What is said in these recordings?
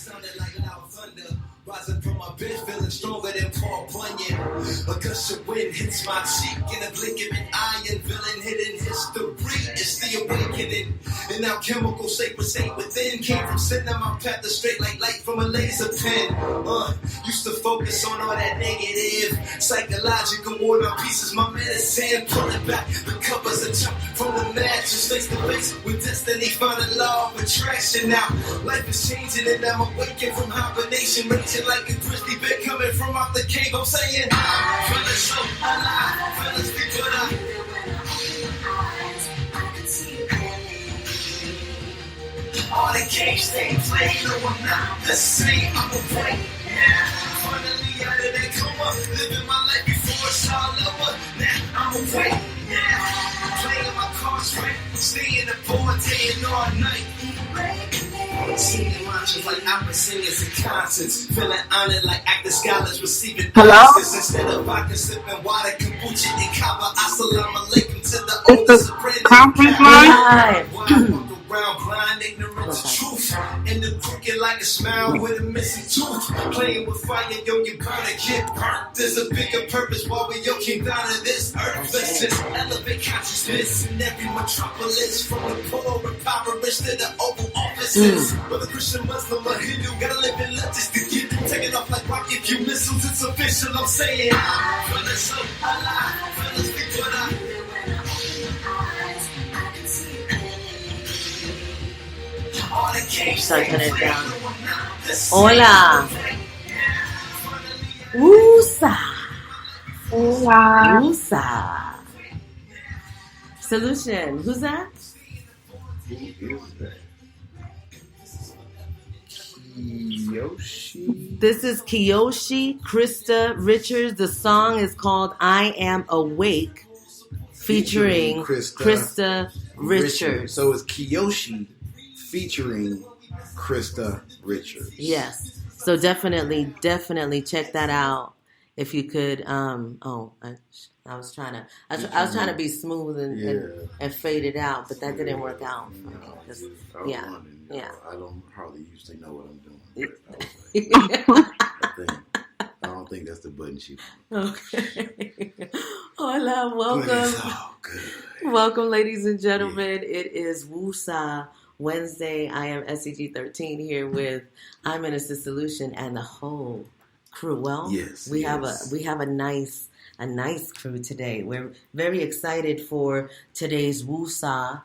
sounded like loud thunder. Rising from my bed, feeling stronger than Paul Bunyan. A gust of wind hits my cheek in a blink of an eye. And villain hidden history is the awakening. And now chemical sacred state within came from sin. Now my path is straight like light from a laser pen. Used to focus on all that negative psychological war pieces. My medicine pulling back the covers and jump from the mattress face to face with destiny. Found a law of attraction. Now life is changing and I'm awakened from hibernation. Like a grizzly bear coming from out the cave, I'm saying, feeling so alive, feeling speak what all the games they play, no, I'm not the same, I'm awake now. Finally out of that coma, living my life before it's all over. Now I'm awake now, playing my cards right, staying the board day and all night. Singing mantras like opera singers in concerts. Feeling honored like active scholars receiving Oscars. Instead of vodka sipping water, kombucha and kava. Assalamu alaikum to the oldest soprano. Conference line. Why I walk around blind, ignorant to truth. And the crooked like a smile with a missing tooth. Playing with fire, yo, you bound to get burnt. There's a bigger purpose why we all came down to this earth. Let's just elevate consciousness in every metropolis. From the poor and impoverished to the Oval Offices. Whether Christian, Muslim, or Hindu, gotta live and live just to get it. Take it off like rocket fuel missiles, it's official, I'm saying. Feeling so alive, feeling speak what Start turning it down. Hola. Woosah. Hola. Woosah. Solution. Who's that? Who is that? Kiyoshi. This is Kiyoshi Krista Richards. The song is called I Am Awake, featuring Krista Richards. So it's Kiyoshi featuring Krista Richards. Yes. So definitely check that out. If you could, I was trying to be smooth and fade it out, but that didn't work out. I don't hardly usually know what I'm doing. I don't think that's the button she wants. Okay. Hola, welcome. But it's all good. Welcome, ladies and gentlemen. Yeah. It is Woosah Wednesday. I am SCG13 here with I'm Minister Solution and the whole crew. Well, we have a nice crew today. We're very excited for today's Woosah.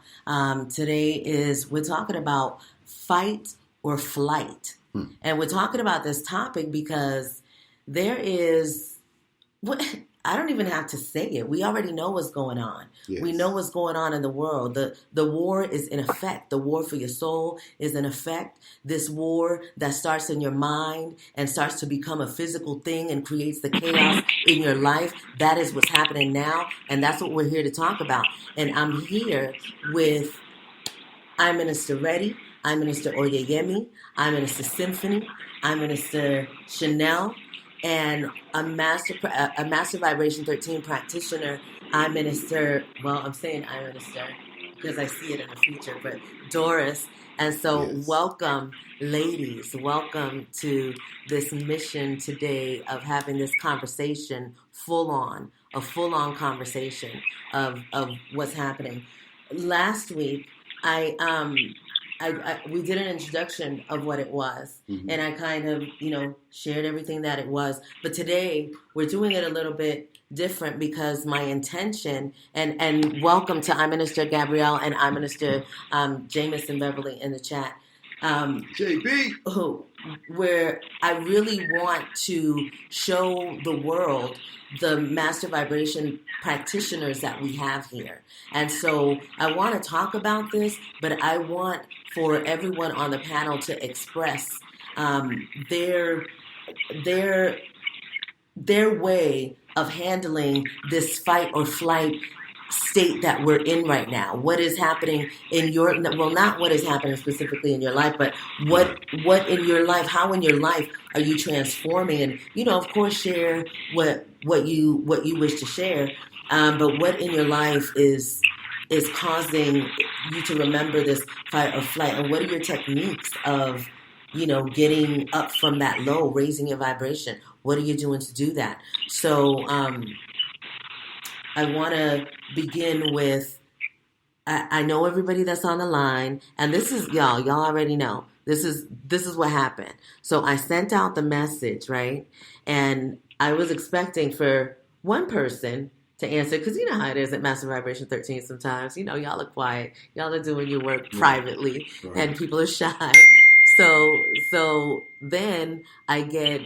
We're talking about fight or flight. And we're talking about this topic because there is I don't even have to say it. We already know what's going on. Yes. We know what's going on in the world. The war is in effect. The war for your soul is in effect. This war that starts in your mind and starts to become a physical thing and creates the chaos in your life. That is what's happening now. And that's what we're here to talk about. And I'm here with I'm Minister Reddy. I'm Minister Oyeyemi. I'm Minister Symphony. I'm Minister Chanel. And a master vibration 13 practitioner. I'm Minister, I'm saying I'm Minister because I see it in the future, but Doris. And so welcome, ladies. Welcome to this mission today of having this conversation, a full-on conversation of what's happening. Last week, we did an introduction of what it was, and I kind of, shared everything that it was. But today, we're doing it a little bit different because my intention, and welcome to I'm Minister Gabrielle and I'm Minister Jamison Beverly in the chat. JB! Where I really want to show the world the master vibration practitioners that we have here. And so I want to talk about this, but I want for everyone on the panel to express their way of handling this fight or flight state that we're in right now. What is happening in not what is happening specifically in your life, but what in your life, how in your life are you transforming? And, of course, share what you wish to share. But what in your life is causing you to remember this fight or flight? And what are your techniques of getting up from that low, raising your vibration. What are you doing to do that? So I want to begin with, I know everybody that's on the line, and this is y'all already know. This is what happened. So I sent out the message, right? And I was expecting for one person to answer, because you know how it is at Master Vibration 13 sometimes. Y'all are quiet. Y'all are doing your work privately, and people are shy. So then I get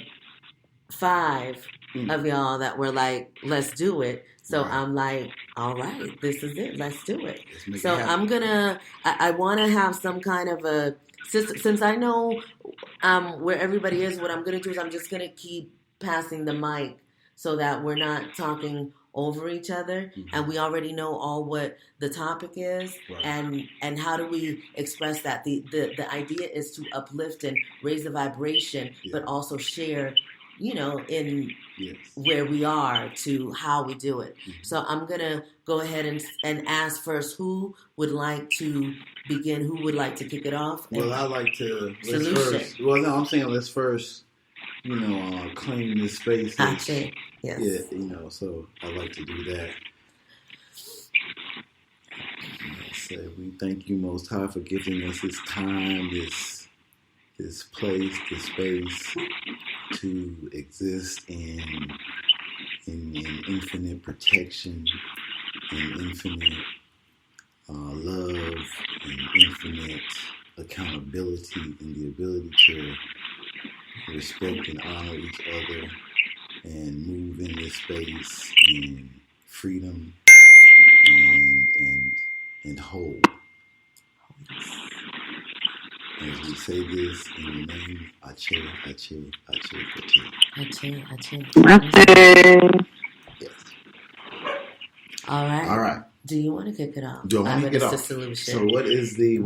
5 of y'all that were like, let's do it. So I'm like, all right, this is it. Let's do it. So I'm going to, I want to have some kind of a, since I know where everybody is, what I'm going to do is I'm just going to keep passing the mic so that we're not talking over each other, and we already know all what the topic is, and how do we express that. The idea is to uplift and raise the vibration, but also share, in where we are to how we do it. So I'm going to go ahead and ask first who would like to begin, who would like to kick it off. Well, I like to, let's first, claim this space. Yes. Yeah, so I like to do that. So we thank you, Most High, for giving us this time, this place, this space to exist in infinite protection, in infinite love, and infinite accountability, and the ability to respect and honor each other and move in this space in freedom and whole. As we say this in the name, Ache, Ache, Ache, Ache. Ache. Yes. All right. All right. Do you want to kick it off? Do I want to kick it off? Solution. So what is the,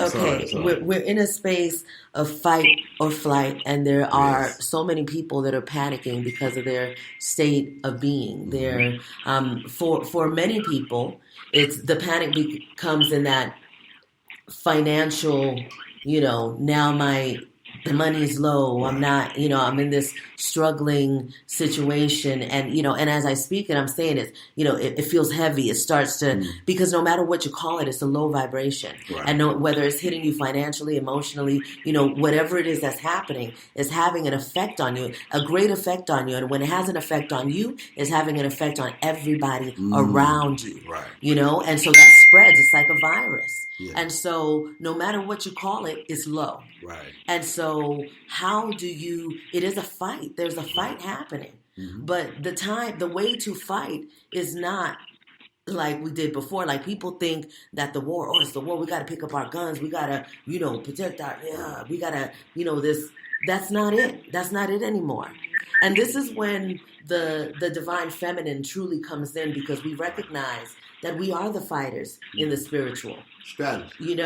sorry. We're in a space of fight or flight, and there are so many people that are panicking because of their state of being. They're, for many people, it's the panic comes in that financial, now the money's low. I'm not, I'm in this struggling situation. And, and as I speak and I'm saying it, it feels heavy. It starts to, because no matter what you call it, it's a low vibration. And whether it's hitting you financially, emotionally, whatever it is that's happening is having an effect on you, a great effect on you. And when it has an effect on you, it's having an effect on everybody around you, and so that spreads. It's like a virus. Yeah. And so no matter what you call it, it's low. And so how do you, it is a fight. There's a fight happening. But the way to fight is not like we did before. Like people think that the war, it's the war. We got to pick up our guns. We got to, protect we got to, this. That's not it. That's not it anymore. And this is when the divine feminine truly comes in, because we recognize that we are the fighters in the spiritual strategy,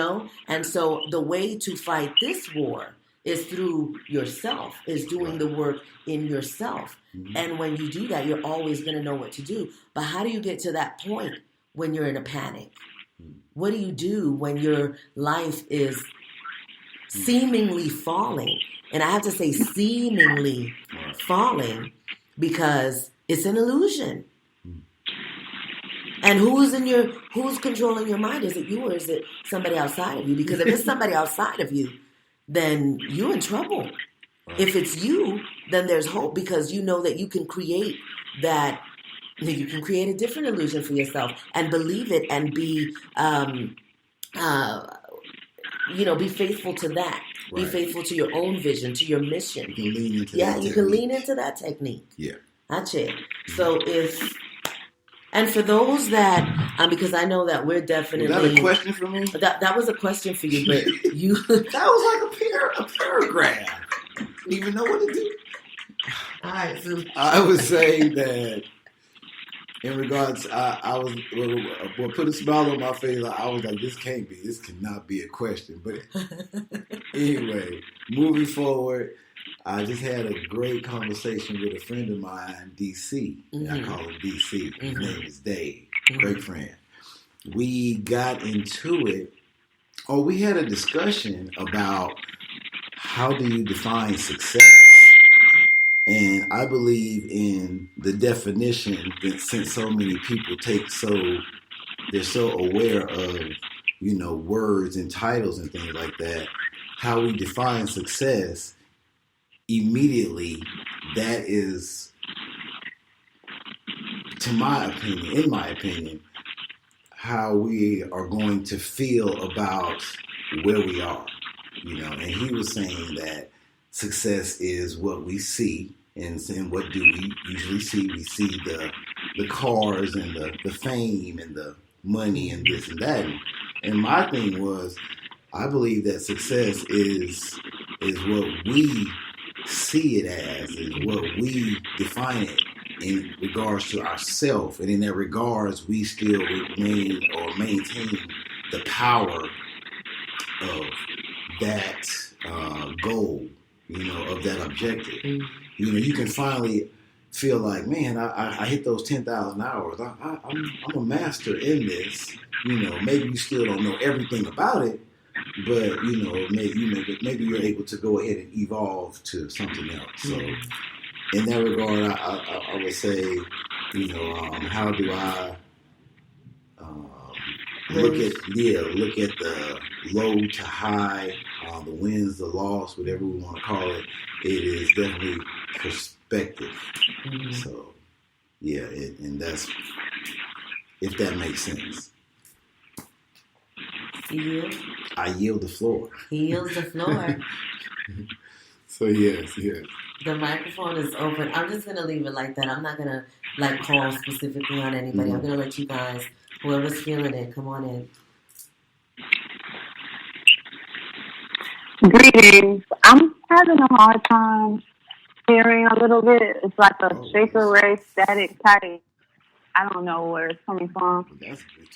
And so the way to fight this war is through yourself, is doing the work in yourself. And when you do that, you're always going to know what to do. But how do you get to that point when you're in a panic? What do you do when your life is seemingly falling? And I have to say seemingly falling because it's an illusion. And who's controlling your mind? Is it you or is it somebody outside of you? Because if it's somebody outside of you, then you're in trouble. If it's you, then there's hope, because you know that you can create that. You can create a different illusion for yourself and believe it and be, be faithful to that. Be faithful to your own vision, to your mission. You can lean into you can lean into that technique. Yeah. That's it. So and for those that, because I know that we're definitely. Was that a question for me? That was a question for you, but you. That was like a paragraph. Didn't even know what to do. All right. So I would say that in regards, I was what put a smile on my face. I was like, this cannot be a question. But anyway, moving forward. I just had a great conversation with a friend of mine, DC. I call him DC. His name is Dave. Great friend. We got into it Oh, we had a discussion about how do you define success? And I believe in the definition that since so many people they're so aware of, words and titles and things like that, how we define success immediately, that is, in my opinion, how we are going to feel about where we are, and he was saying that success is what we see, and what do we usually see? We see the cars and the fame and the money and this and that. And my thing was, I believe that success is what we see it as, is what we define it in regards to ourselves, and in that regards, we still remain or maintain the power of that goal, of that objective. Mm-hmm. You can finally feel like, man, I hit those 10,000 hours. I'm a master in this. Maybe you still don't know everything about it, but maybe you're able to go ahead and evolve to something else. So, in that regard, I would say, how do I look at the low to high, the wins, the loss, whatever we want to call it. It is definitely perspective. Mm-hmm. So, yeah, and that's, if that makes sense. Yield. I yield the floor. He yields the floor. So yes. The microphone is open. I'm just gonna leave it like that. I'm not gonna call specifically on anybody. Mm-hmm. I'm gonna let you guys, whoever's feeling it, come on in. Greetings. I'm having a hard time hearing a little bit. It's like a shaker ray static type. I don't know where it's coming from.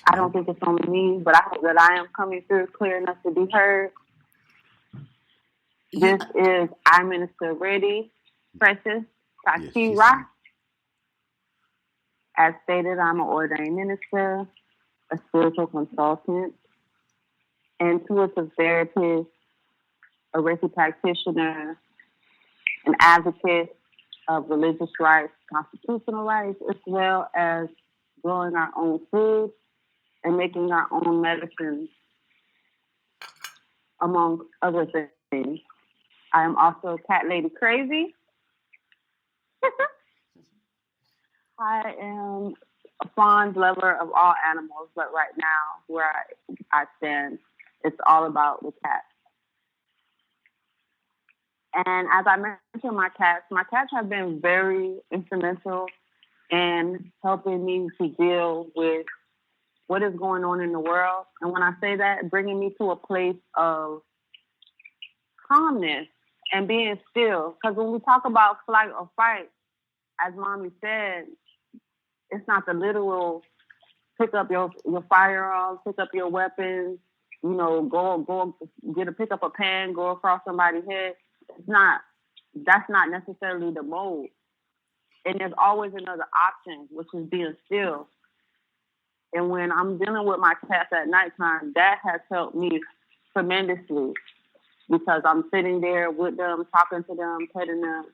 I don't think it's only me, but I hope that I am coming through clear enough to be heard. This is I Minister Ready, Precious Takira. As stated, I'm an ordained minister, a spiritual consultant, intuitive therapist, a Reiki practitioner, an advocate of religious rights, constitutional rights, as well as growing our own food and making our own medicines, among other things. I am also Cat Lady Crazy. I am a fond lover of all animals, but right now, where I stand, it's all about the cats. And as I mentioned my cats have been very instrumental in helping me to deal with what is going on in the world. And when I say that, bringing me to a place of calmness and being still. Because when we talk about flight or fight, as Mommy said, it's not the literal pick up your firearms, pick up your weapons, go pick up a pan, go across somebody's head. That's not necessarily the mode. And there's always another option, which is being still. And when I'm dealing with my cats at nighttime, that has helped me tremendously, because I'm sitting there with them, talking to them, petting them.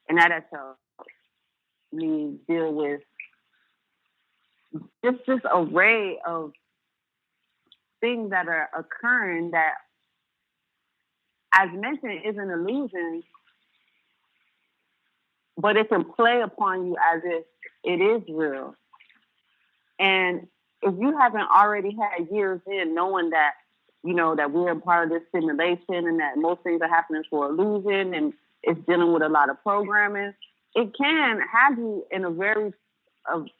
And that has helped me deal with just this array of things that are occurring that, as mentioned, is an illusion, but it can play upon you as if it is real. And if you haven't already had years in knowing that, that we're a part of this simulation and that most things are happening for illusion and it's dealing with a lot of programming, it can have you in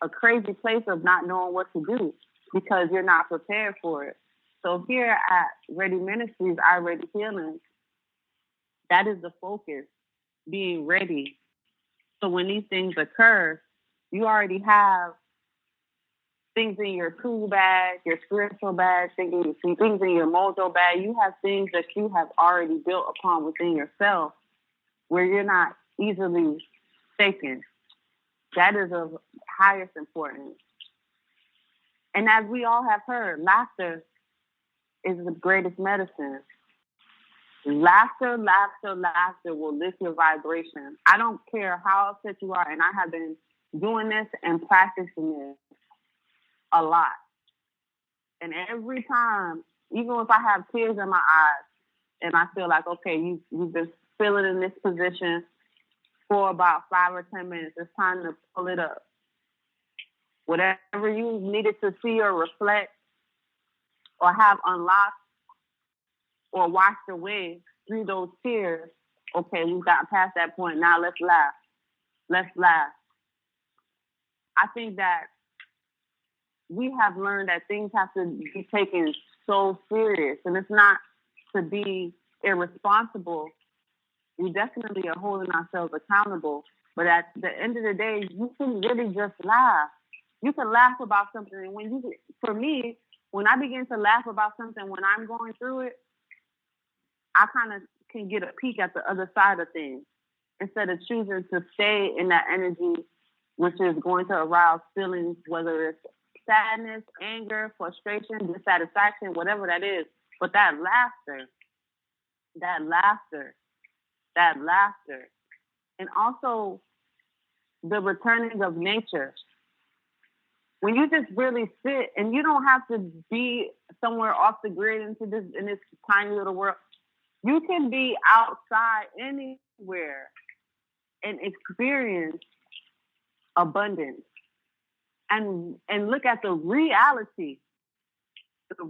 a crazy place of not knowing what to do because you're not prepared for it. So here at Ready Ministries, I Ready Healing, that is the focus, being ready. So when these things occur, you already have things in your tool bag, your spiritual bag, things in your mojo bag. You have things that you have already built upon within yourself where you're not easily shaken. That is of highest importance. And as we all have heard, laughter is the greatest medicine. Laughter, laughter, laughter will lift your vibration. I don't care how upset you are, and I have been doing this and practicing this a lot. And every time, even if I have tears in my eyes, and I feel like, okay, you've been feeling in this position for about 5 or 10 minutes, it's time to pull it up. Whatever you needed to see or reflect or have unlocked or washed away through those tears, okay, we've gotten past that point. Now let's laugh. Let's laugh. I think that we have learned that things have to be taken so serious, and it's not to be irresponsible. We definitely are holding ourselves accountable, but at the end of the day, you can really just laugh. You can laugh about something, and for me, when I begin to laugh about something when I'm going through it, I kind of can get a peek at the other side of things instead of choosing to stay in that energy, which is going to arouse feelings, whether it's sadness, anger, frustration, dissatisfaction, whatever that is. But that laughter, and also the returning of nature. When you just really sit, and you don't have to be somewhere off the grid in this tiny little world. You can be outside anywhere and experience abundance and look at the reality, the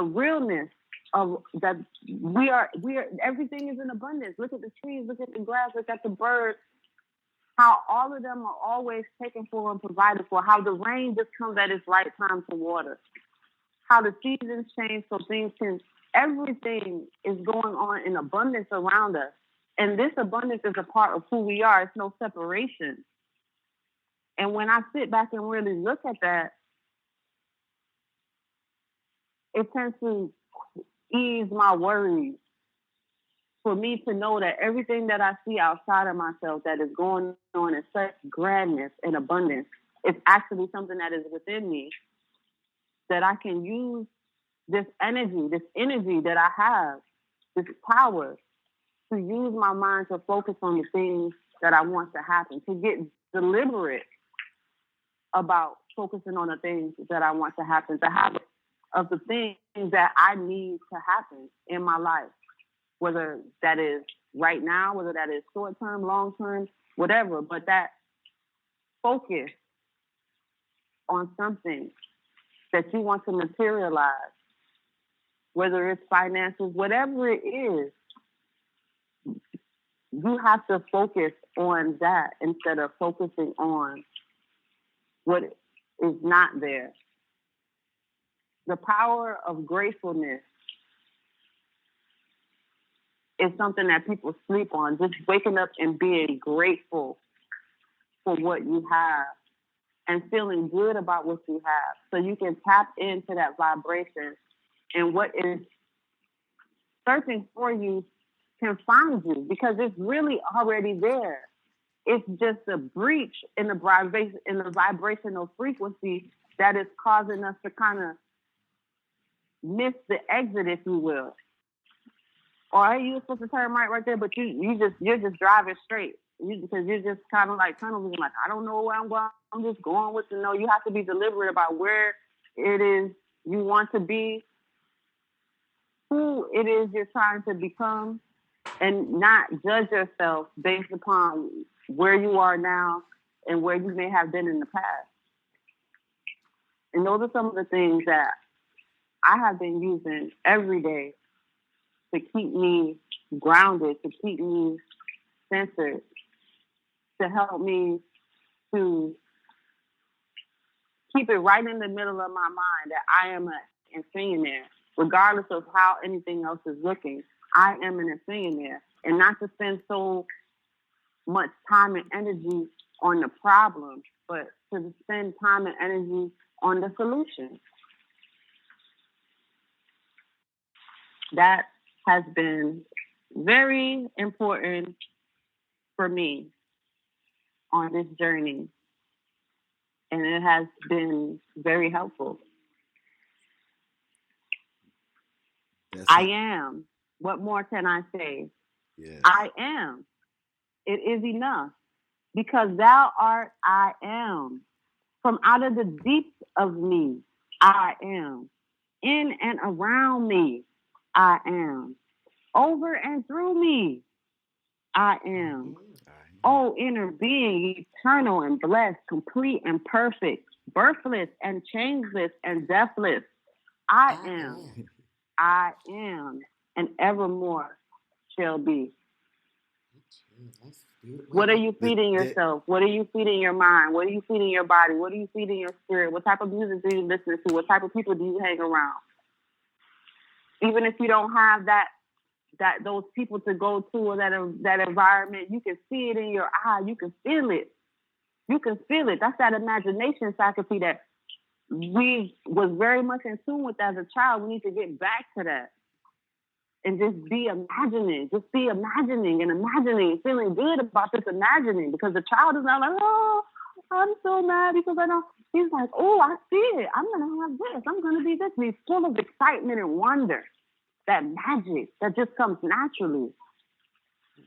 realness of that we are everything is in abundance. Look at the trees, look at the grass, look at the birds, how all of them are always taken for and provided for, how the rain just comes at its right time to water, how the seasons change so everything is going on in abundance around us. And this abundance is a part of who we are. It's no separation. And when I sit back and really look at that, it tends to ease my worries for me to know that everything that I see outside of myself that is going on in such grandness and abundance is actually something that is within me, that I can use this energy that I have, this power, to use my mind to focus on the things that I want to happen, to get deliberate about focusing on the things that I want to happen, to have of the things that I need to happen in my life, whether that is right now, whether that is short term, long term, whatever, but that focus on something that you want to materialize, whether it's finances, whatever it is, you have to focus on that instead of focusing on what is not there. The power of gratefulness is something that people sleep on. Just waking up and being grateful for what you have and feeling good about what you have, so you can tap into that vibration, and what is searching for you can find you, because it's really already there. It's just a breach in the vibrational frequency that is causing us to kind of miss the exit, if you will. Or you were supposed to turn right there, but you're just driving straight, because you're just kind of like tunnel vision, like, I don't know where I'm going. I'm just going with the no. You have to be deliberate about where it is you want to be, who it is you're trying to become, and not judge yourself based upon where you are now and where you may have been in the past. And those are some of the things that I have been using every day to keep me grounded, to keep me centered, to help me to keep it right in the middle of my mind that I am an Infiniaire, regardless of how anything else is looking. I am an Infiniaire, and not to spend so much time and energy on the problem, but to spend time and energy on the solution. That has been very important for me on this journey, and it has been very helpful. I am. What more can I say? Yes. I am. It is enough. Because thou art, I am. From out of the deeps of me, I am. In and around me, I am. Over and through me, I am. Oh, inner being, eternal and blessed, complete and perfect, birthless and changeless and deathless. I am. I am, and evermore shall be. What are you feeding yourself? What are you feeding your mind? What are you feeding your body? What are you feeding your spirit? What type of music do you listen to? What type of people do you hang around? Even if you don't have those people to go to or that environment, you can see it in your eye. You can feel it. You can feel it. That's that imagination faculty that we was very much in tune with as a child. We need to get back to that. And just be imagining, and imagining, feeling good about this imagining, because the child is not like, oh, I'm so mad because I don't. He's like, oh, I see it. I'm going to have this. I'm going to be this. He's full of excitement and wonder. That magic that just comes naturally.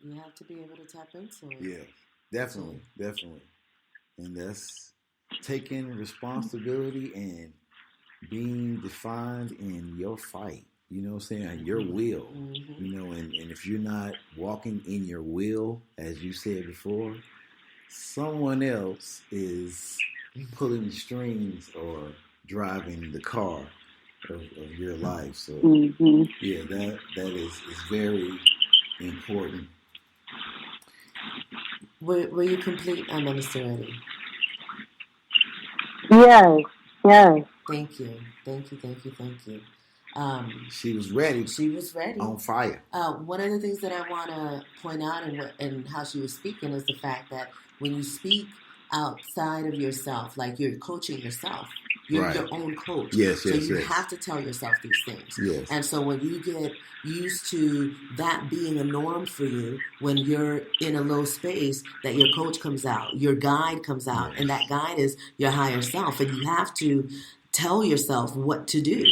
You have to be able to tap into it. Yeah, definitely. And that's taking responsibility and being defined in your fight. You know what I'm saying? Your will. Mm-hmm. You know, and if you're not walking in your will, as you said before, someone else is pulling the strings or driving the car of your life. So yeah, that is very important. Were you complete, Minister Eddie? Yes. Thank you. She was ready. On fire. One of the things that I want to point out and how she was speaking is the fact that when you speak outside of yourself, like you're coaching yourself, you're your own coach. Yes, so you have to tell yourself these things. Yes. And so when you get used to that being a norm for you, when you're in a low space, that your coach comes out, your guide comes out, and that guide is your higher self. And you have to tell yourself what to do.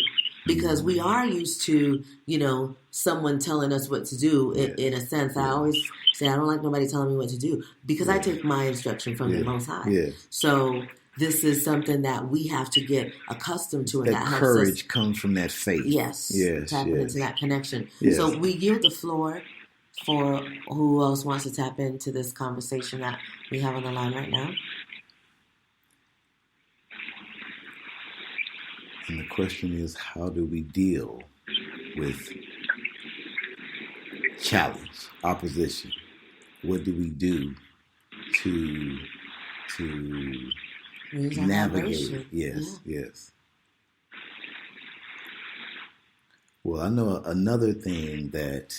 Because we are used to, someone telling us what to do. In a sense, I always say I don't like nobody telling me what to do because I take my instruction from the Most High. Yeah. So this is something that we have to get accustomed to, and that helps us. Courage comes from that faith. Yes. Tapping into that connection. Yes. So we yield the floor for who else wants to tap into this conversation that we have on the line right now. And the question is, how do we deal with challenge, opposition? What do we do to navigate it? Yes. Well, I know another thing that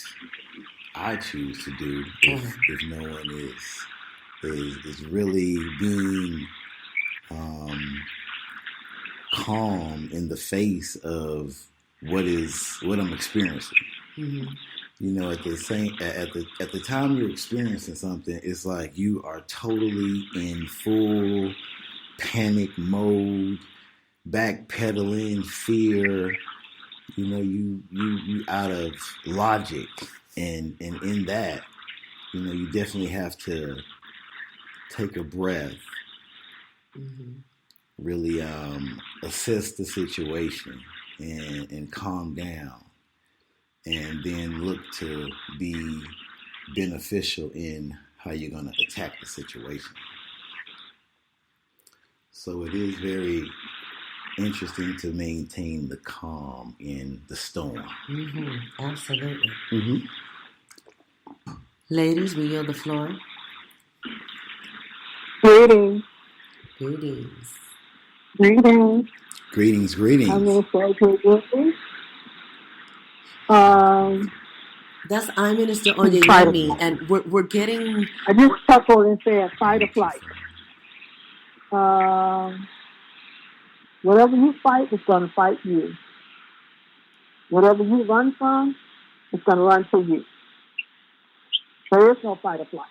I choose to do if no one is really being calm in the face of what I'm experiencing. Mm-hmm. At the time you're experiencing something, it's like you are totally in full panic mode, backpedaling, fear. You out of logic, and in that, you definitely have to take a breath. Mm-hmm. Really assess the situation and calm down, and then look to be beneficial in how you're going to attack the situation. So it is very interesting to maintain the calm in the storm. Mm-hmm. Absolutely. Mm-hmm. Ladies, we yield the floor. Greetings. I'm going to say greetings. That's I Minister Oyeyemi, and we're getting. I just chuckled and said fight or flight. Whatever you fight is going to fight you. Whatever you run from, it's going to run to you. There is no fight or flight.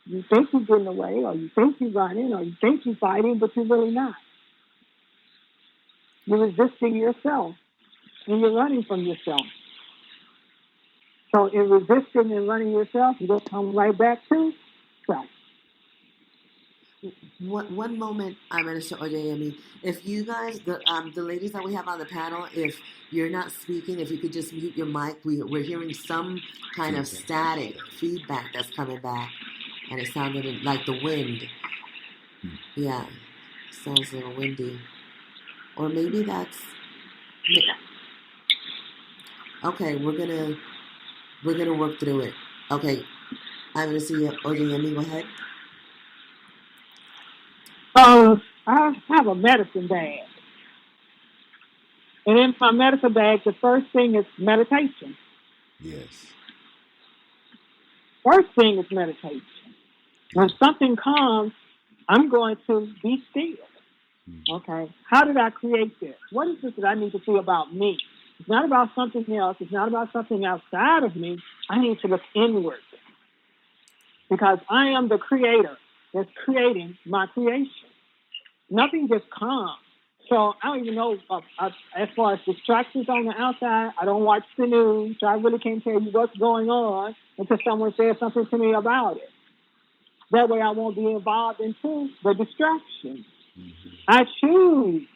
You think you're getting away, or you think you're running, or you think you're fighting, but you're really not. You're resisting yourself, and you're running from yourself. So in resisting and running yourself, you just come right back to self. One moment, Minister Oyeyemi, if you guys, the ladies that we have on the panel, if you're not speaking, if you could just mute your mic, we're hearing some kind of static feedback that's coming back, and it sounded like the wind. Yeah, sounds a little windy, or maybe that's okay. We're gonna work through it. Okay, I'm gonna see you, Oyeyemi. Go ahead. I have a medicine bag. And in my medicine bag, the first thing is meditation. Yes. First thing is meditation. When something comes, I'm going to be still. Okay? How did I create this? What is this that I need to see about me? It's not about something else. It's not about something outside of me. I need to look inward. Because I am the creator that's creating my creation. Nothing just comes. So I don't even know, as far as distractions on the outside, I don't watch the news, so I really can't tell you what's going on until someone says something to me about it. That way I won't be involved into the distraction. I choose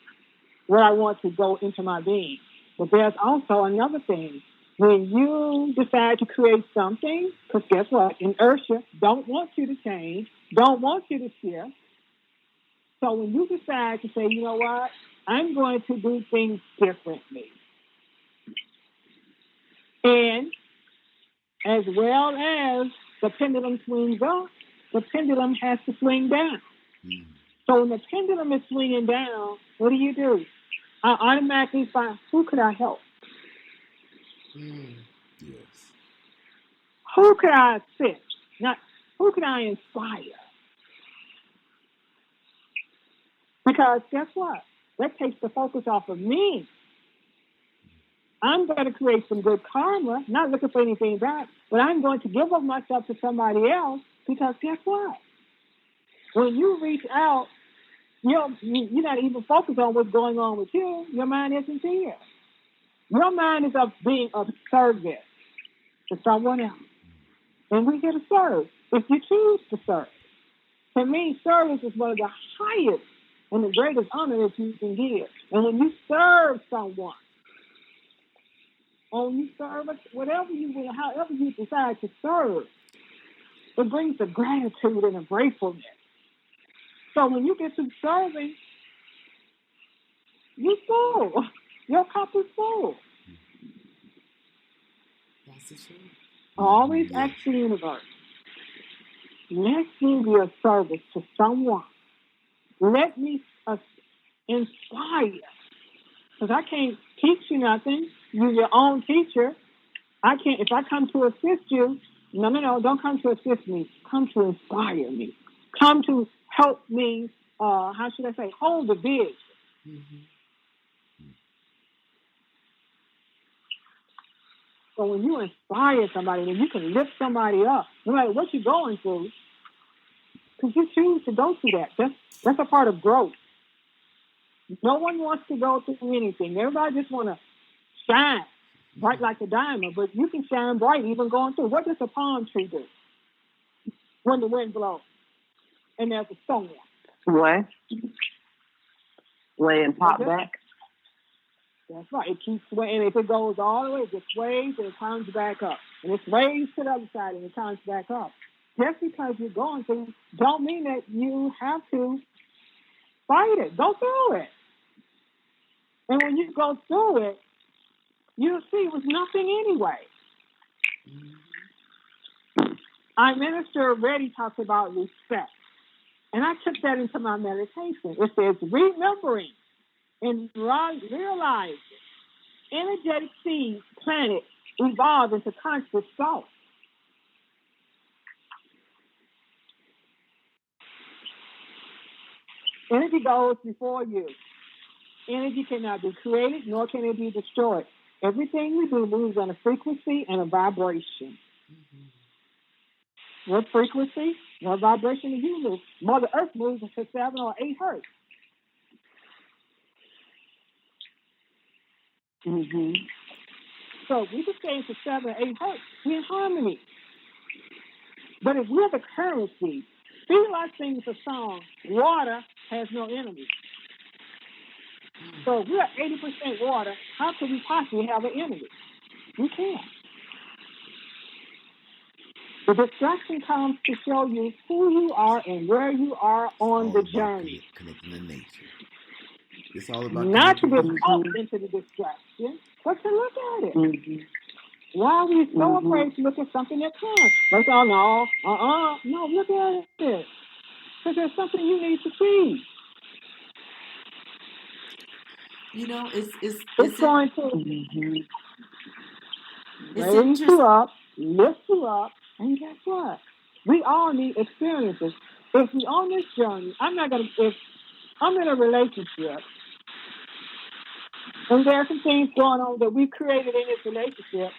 where I want to go into my being. But there's also another thing. When you decide to create something, because guess what? Inertia don't want you to change, don't want you to shift. So when you decide to say, you know what, I'm going to do things differently. And as well as the pendulum swings up, the pendulum has to swing down. So when the pendulum is swinging down, what do? I automatically find, who could I help? Yes. Who could I assist? Not who could I inspire? Because guess what? That takes the focus off of me. I'm going to create some good karma, not looking for anything back, but I'm going to give of myself to somebody else because guess what? When you reach out, you're not even focused on what's going on with you. Your mind isn't here. Your mind is of being of service to someone else. And we get to serve if you choose to serve. To me, service is one of the highest and the greatest honor that you can give. And when you serve someone, or you serve whatever you will, however you decide to serve, it brings a gratitude and a gratefulness. So when you get to serving, you're full. Your cup is full. That's the truth. Always ask the universe, let me be a service to someone. Let me inspire. Because I can't teach you nothing. You're your own teacher. I can't. If I come to assist you, no, don't come to assist me. Come to inspire me. Come to help me. How should I say? Hold the vision. So when you inspire somebody, when you can lift somebody up, no matter what you're going through, because you choose to go through that. That's a part of growth. No one wants to go through anything. Everybody just want to shine bright like a diamond, but you can shine bright even going through. What does a palm tree do when the wind blows and there's a storm? Sway and pop back. That's right. It keeps swaying. If it goes all the way, it just sways and it comes back up. And it sways to the other side and it comes back up. Just because you're going through don't mean that you have to fight it. Go through it. And when you go through it, you'll see it was nothing anyway. Our minister already talked about respect. And I took that into my meditation. It says, remembering and realizing energetic seeds planted evolve into conscious thought. Energy goes before you. Energy cannot be created, nor can it be destroyed. Everything we do moves on a frequency and a vibration. What frequency? What vibration do you move? Mother Earth moves to 7 or 8 hertz. So we can stay into 7 or 8 hertz. We're in harmony. But if we're the currency, feel like sings a song, water has no enemy. So if we're 80% water, how could we possibly have an enemy? We can't. The distraction comes to show you who you are and where you are on the journey. Connecting to nature. It's all about not to get caught into the distraction, but to look at it. Mm-hmm. Why are we so afraid to look at something that comes? Like, oh, no, look at it. Because there's something you need to see. You know, it's going to raise you up, lift you up, and guess what? We all need experiences. If we're on this journey, if I'm in a relationship, and there are some things going on that we created in this relationship,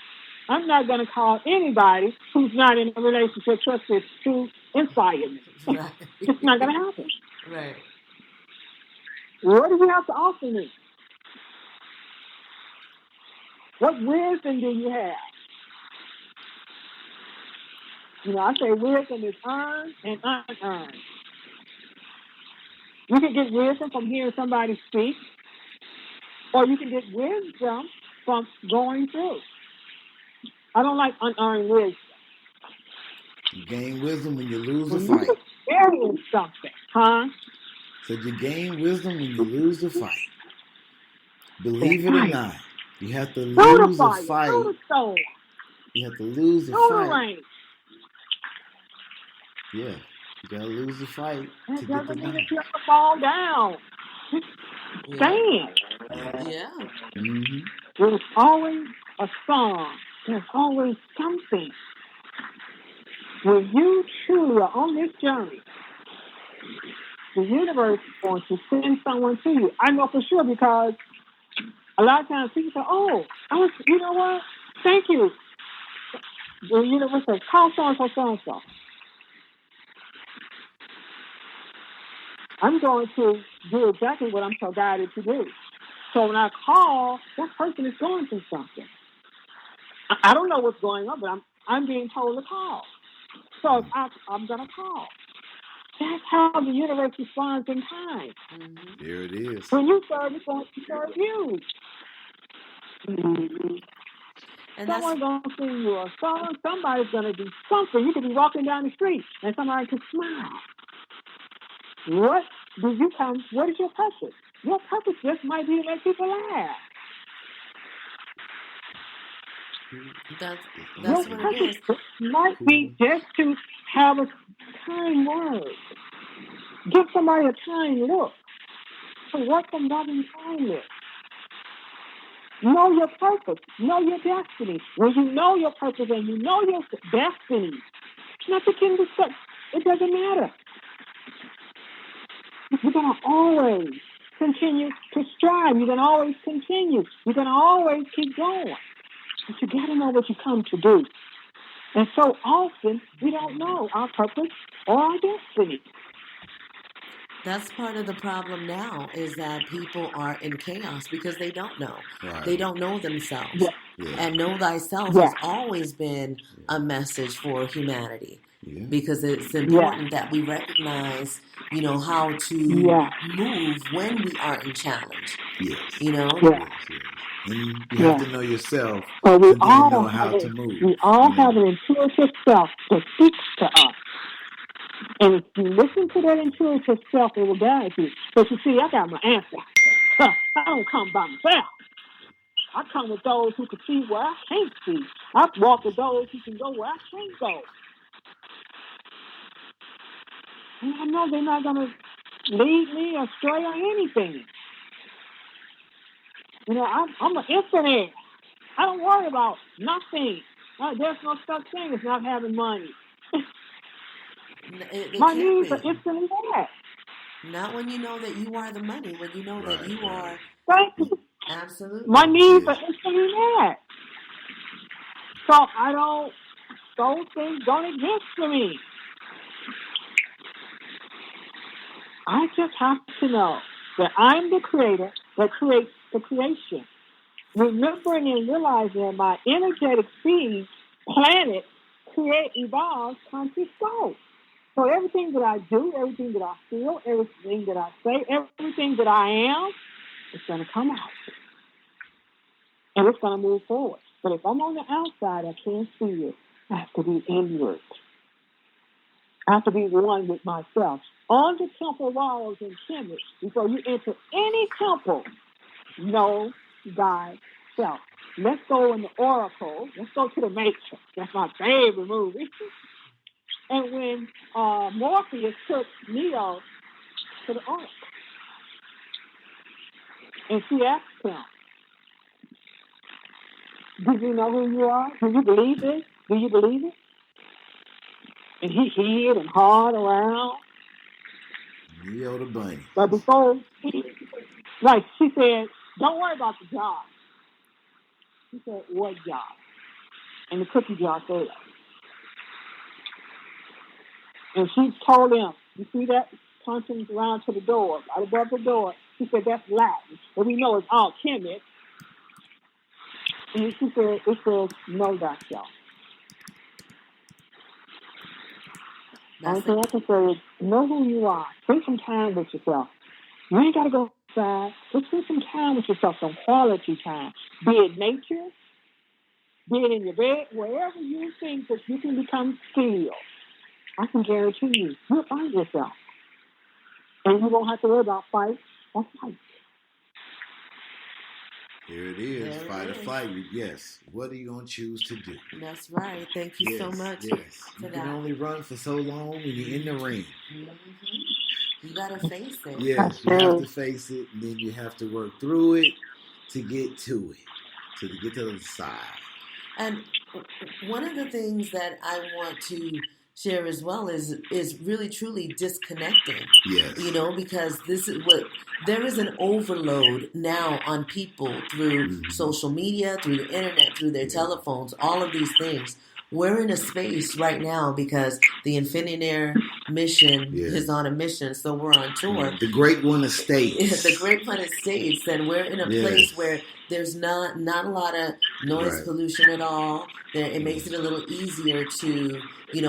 I'm not going to call anybody who's not in a relationship trusted to inspire me. Right. It's not going to happen. Right. What do you have to offer me? What wisdom do you have? You know, I say wisdom is earned and unearned. You can get wisdom from hearing somebody speak, or you can get wisdom from going through. I don't like unearned wisdom. You gain wisdom when you lose a fight. You experience something, huh? So you gain wisdom when you lose a fight. Believe it or not, you have to lose a fight. You have to lose a fight. Yeah, you gotta lose the fight to get the knife. You have to fall down. Stand. Yeah. Mm-hmm. There's always a song. There's always something. When you truly are on this journey, the universe is going to send someone to you. I know for sure because a lot of times people say, you know what? Thank you. The universe says, call so-and-so. I'm going to do exactly what I'm so guided to do. So when I call, that person is going through something. I don't know what's going on, but I'm being told to call. So I'm going to call. That's how the universe responds in time. Mm-hmm. There it is. When you serve, it's going to serve you. Mm-hmm. And someone's going to sing you a song. Somebody's going to do something. You could be walking down the street and somebody could smile. What is your purpose? Your purpose just might be to make people laugh. That's what it is. Might be just to have a kind word. Give somebody a kind look. To work from loving kindness. Know your purpose. Know your destiny. When you know your purpose and you know your destiny, nothing can be said. It doesn't matter. You're going to always continue to strive. You're going to always continue. You're going to always keep going. But you got to know what you come to do. And so often, we don't know our purpose or our destiny. That's part of the problem now is that people are in chaos because they don't know. Right. They don't know themselves. Yeah. Yeah. And know thyself has always been a message for humanity. Yeah. Because it's important that we recognize, how to move when we are in challenge. Yes. Yes. And you have to know yourself so we to then all know how to move. We all have an intuitive self that speaks to us. And if you listen to that intuitive self, it will guide you. But you see, I got my answer. I don't come by myself. I come with those who can see where I can't see. I walk with those who can go where I can't go. And I know they're not going to lead me astray or anything. I'm an infinite. I don't worry about nothing. There's no such thing as not having money. My needs are instantly met. Not when you know that you are the money, when you know that you are. Thank you. Absolutely. My needs are instantly met. So those things don't exist for me. I just have to know that I'm the creator that creates the creation. remembering and realizing that my energetic seed planet evolves conscious soul. So everything that I do, everything that I feel, everything that I say, everything that I am, it's going to come out. And it's going to move forward. But if I'm on the outside, I can't see it. I have to be inward. I have to be one with myself. On the temple walls and chambers, before you enter any temple, know thyself. Let's go in the Oracle. Let's go to the Matrix. That's my favorite movie. And when Morpheus took Neo to the Oracle, and she asked him, "Do you know who you are? Do you believe it? Do you believe it?" And he hid and hawed around. Neo the bunny. But before, like she said, "Don't worry about the job." He said, "What job?" And the cookie jar failed. And she told him, "You see that punching around to the door, right above the door?" She said, "That's Latin, but we know it's all chemic." And she said, "It says, know thyself." Only thing I can say is, know who you are. Spend some time with yourself. You ain't got to go outside. Just spend some time with yourself, some quality time. Be it nature, be it in your bed, wherever you think that you can become still. I can guarantee you'll find yourself. And you won't have to worry about fight or flight. Here it is, fight or flight. Yes. What are you going to choose to do? That's right. Thank you so much. Yes. You can only run for so long when you're in the ring. Mm-hmm. You got to face it. Yes, you have to face it, and then you have to work through it to get to it, to get to the side. And one of the things that I want to share as well is really truly disconnecting. Yes. You know, because this is what there is an overload now on people through social media, through the internet, through their telephones, all of these things. We're in a space right now because the Infinite mission is on a mission, so we're on tour. The Great One of States. The Great One of States, and we're in a place where there's not a lot of noise pollution at all. It makes it a little easier to,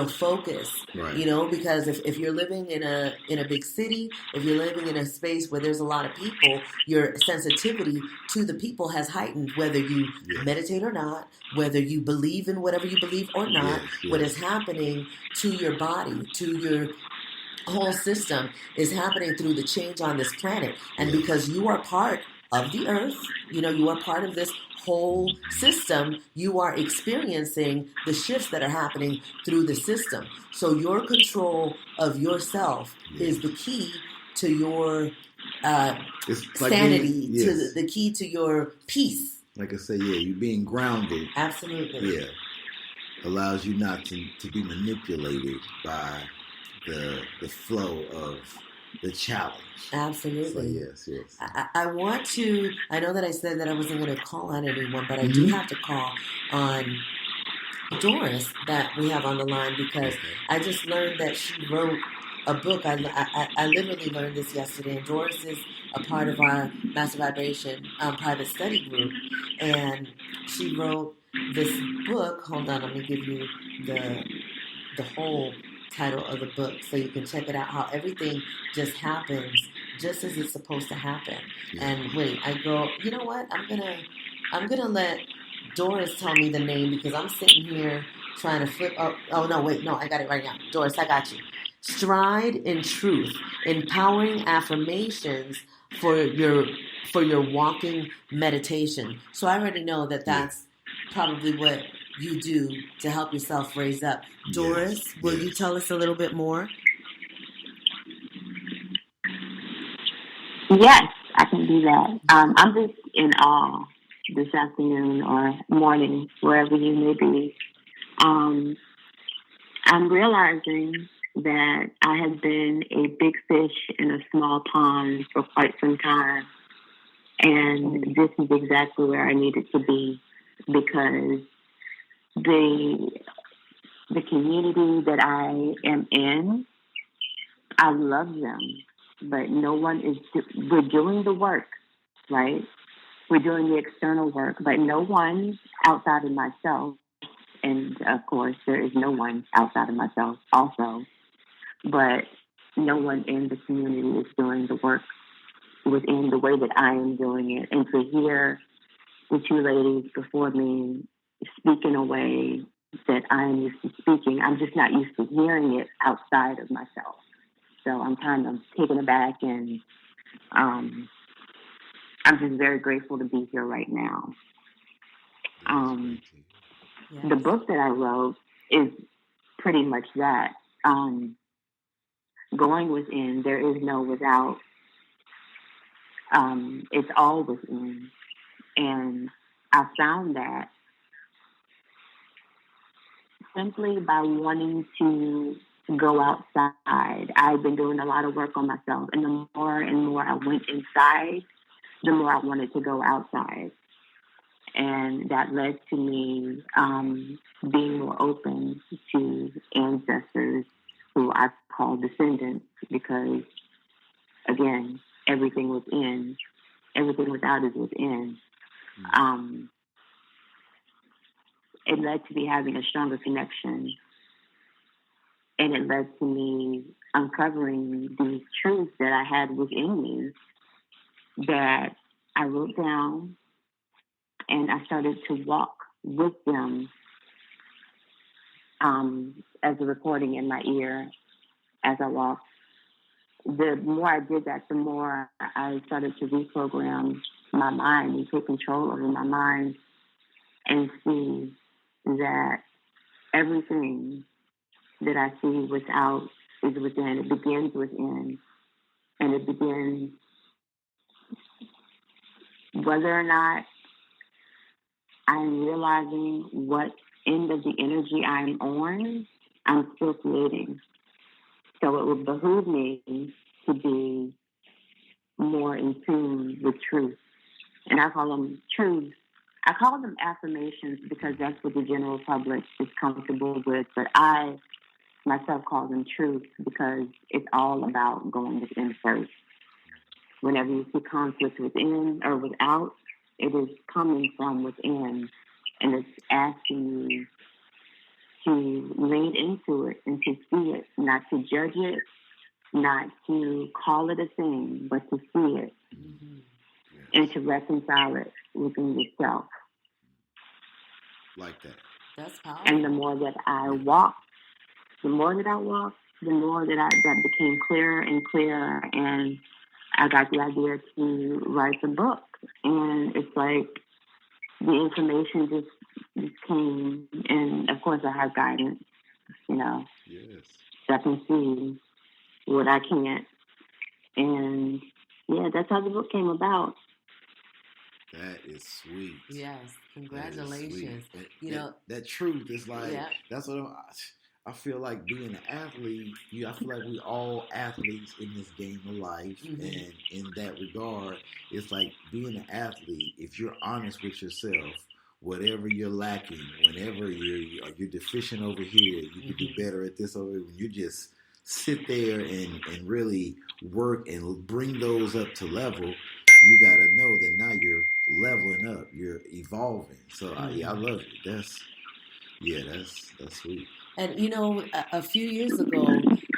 focus. Right. Because if you're living in a big city, if you're living in a space where there's a lot of people, your sensitivity to the people has heightened, whether you meditate or not, whether you believe in whatever you believe or not. What is happening to your body, to your whole system is happening through the change on this planet. And because you are part of the earth, you are part of this whole system, you are experiencing the shifts that are happening through the system. So your control of yourself is the key to your sanity, to the key to your peace. Like I say, you being grounded. Absolutely. Yeah. Allows you not to be manipulated by the flow of the challenge. Absolutely. So yes. I want to, I know that I said that I wasn't going to call on anyone, but I do have to call on Doris that we have on the line because I just learned that she wrote a book. I literally learned this yesterday, and Doris is a part of our Master Vibration private study group, and she wrote this book. Hold on, let me give you the whole title of the book so you can check it out, how everything just happens just as it's supposed to happen. And wait, I go, you know what, I'm gonna let Doris tell me the name because I'm sitting here trying to flip oh no, wait, no, I got it right now. Doris, I got you. Stride in Truth, Empowering Affirmations for your walking meditation. So I already know that that's probably what you do to help yourself raise up. Doris, will you tell us a little bit more? Yes, I can do that. I'm just in awe this afternoon or morning, wherever you may be. I'm realizing that I have been a big fish in a small pond for quite some time. And this is exactly where I needed to be because the community that I am in, I love them, but no one is, we're doing the work, right? we're doing the external work, but no one outside of myself. And of course, there is no one outside of myself also, but no one in the community is doing the work within the way that I am doing it. And to hear the two ladies before me speak in a way that I am used to speaking, I'm just not used to hearing it outside of myself. So I'm kind of taken aback, and I'm just very grateful to be here right now. Yes. The book that I wrote is pretty much that. Going within, there is no without. It's all within. And I found that simply by wanting to go outside. I've been doing a lot of work on myself, and the more and more I went inside, the more I wanted to go outside. And that led to me being more open to ancestors who I call descendants, because, again, everything within, everything without is within. It led to me having a stronger connection, and it led to me uncovering these truths that I had within me that I wrote down, and I started to walk with them as a recording in my ear as I walked. The more I did that, the more I started to reprogram my mind and take control over my mind and see that everything that I see without is within. It begins within. And it begins whether or not I'm realizing what end of the energy I'm on, I'm still creating. So it would behoove me to be more in tune with truth. And I call them truths. I call them affirmations because that's what the general public is comfortable with. But I myself call them truths because it's all about going within first. Whenever you see conflict within or without, it is coming from within. And it's asking you to lean into it and to see it, not to judge it, not to call it a thing, but to see it and to reconcile it within yourself. Like that. That's powerful. And the more that I walked, the more that that became clearer and clearer, and I got the idea to write the book. And it's like the information just came, and of course I have guidance, Yes. So I can see what I can't. And yeah, that's how the book came about. That is sweet. Yes, congratulations. That truth is like, that's what I feel like being an athlete. I feel like we all athletes in this game of life. Mm-hmm. And in that regard, it's like being an athlete. If you're honest with yourself, whatever you're lacking, whenever you're deficient over here, you can do better at this over here. When you just sit there and really work and bring those up to level, you got to know that now you're leveling up, you're evolving. So I love it. That's sweet. And a few years ago,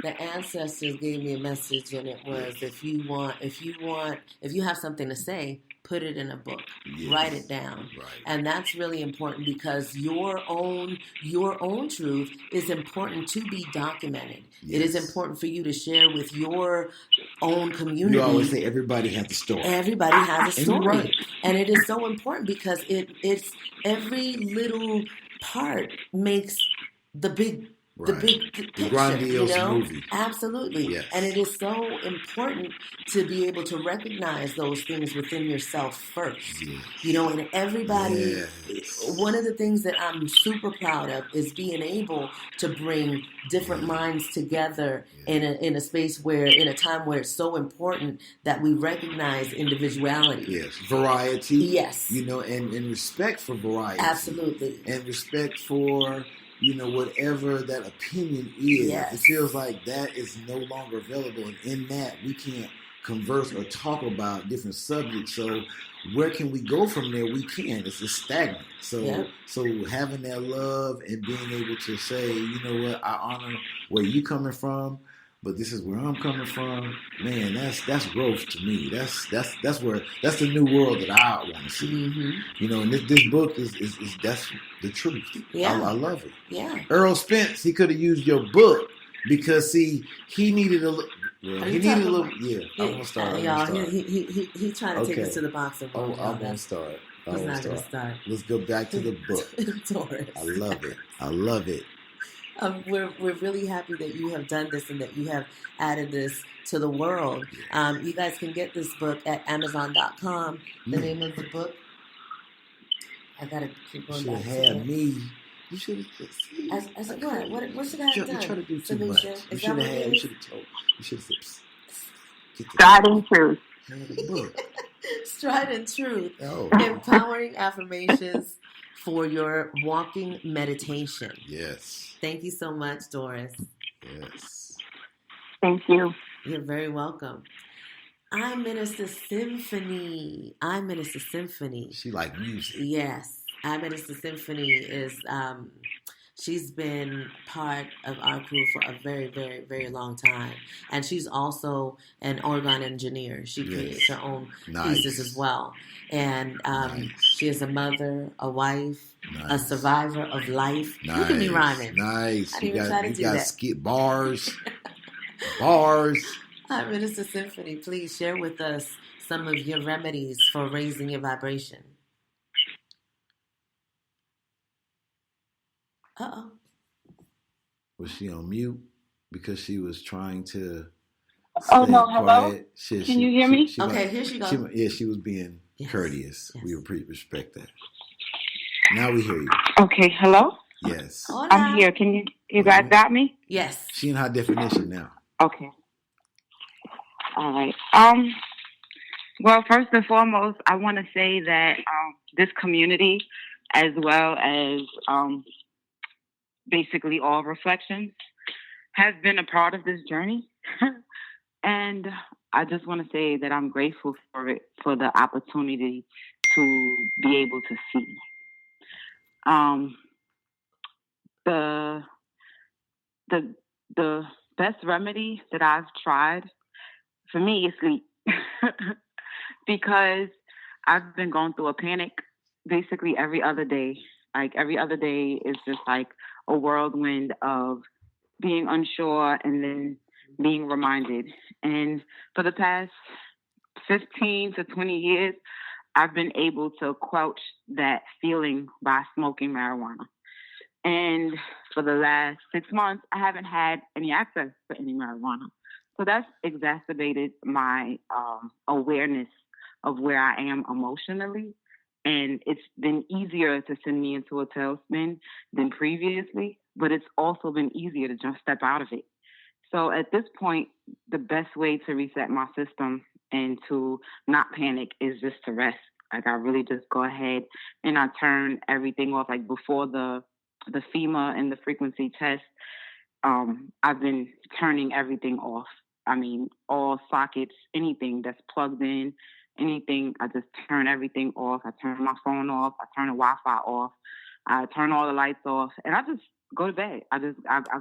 the ancestors gave me a message, and it was, if you have something to say, put it in a book, write it down. Right. And that's really important because your own truth is important to be documented. Yes. It is important for you to share with your own community. You always say everybody has a story. Everybody has a story. Right. And it is so important because it's every little part makes the big picture, grandiose movie. Absolutely. Yes. And it is so important to be able to recognize those things within yourself first. Yes. And everybody, one of the things that I'm super proud of is being able to bring different minds together in a space where, in a time where it's so important that we recognize individuality. Yes. Variety. Yes. And respect for variety. Absolutely. And respect for whatever that opinion is, it feels like that is no longer available. And in that, we can't converse or talk about different subjects. So where can we go from there? We can't. It's stagnant. So having that love and being able to say, you know what, I honor where you coming from, but this is where I'm coming from. Man, that's growth to me. That's the new world that I want to see. Mm-hmm. And this book is that's the truth. Yeah. I love it. Yeah. Earl Spence, he could have used your book because he needed a little. Yeah, he needed a little. Yeah, I'm gonna start. Y'all, he trying to take us to the boxing world. I'm gonna start. He's not gonna start. Let's go back to the book. Taurus. I love it. We're really happy that you have done this and that you have added this to the world. You guys can get this book at Amazon.com. The name of the book. I gotta keep going back. You should have just. I said, what should I have done? You try to do too much. You should have had. You should have told. You should have said. Stride and Truth. Stride and Truth. Oh. Empowering affirmations for your walking meditation. Yes. Thank you so much, Doris. Yes. Thank you. You're very welcome. I'm Minister Symphony. She like music. Yes. I Minister Symphony is, she's been part of our crew for a very, very, very long time. And she's also an organ engineer. She creates her own pieces as well. And she is a mother, a wife, a survivor of life. Look at me rhyming. Nice. I didn't even try to do that. Skip bars. Bars. Hi, Minister Symphony. Please share with us some of your remedies for raising your vibration. Uh-oh. Was she on mute because she was trying to stay quiet? Hello? Can you hear me? Okay, here she goes. She was being courteous. Yes. We respect that. Now we hear you. Okay, hello? Yes. Hola. I'm here. Can you guys got me? Yes. She in high definition now. Okay. All right. Well, first and foremost, I want to say that this community, as well as basically all reflections, has been a part of this journey. And I just want to say that I'm grateful for it, for the opportunity to be able to see. The best remedy that I've tried for me is sleep. Because I've been going through a panic basically every other day. Like every other day is just like a whirlwind of being unsure and then being reminded. And for the past 15 to 20 years, I've been able to quench that feeling by smoking marijuana. And for the last 6 months, I haven't had any access to any marijuana. So that's exacerbated my awareness of where I am emotionally. And it's been easier to send me into a tailspin than previously, but it's also been easier to just step out of it. So at this point, the best way to reset my system and to not panic is just to rest. Like I really just go ahead and I turn everything off. Like before the FEMA and the frequency test, I've been turning everything off. I mean, all sockets, anything that's plugged in, anything, I just turn everything off. I turn my phone off. I turn the Wi-Fi off. I turn all the lights off. And I just go to bed. I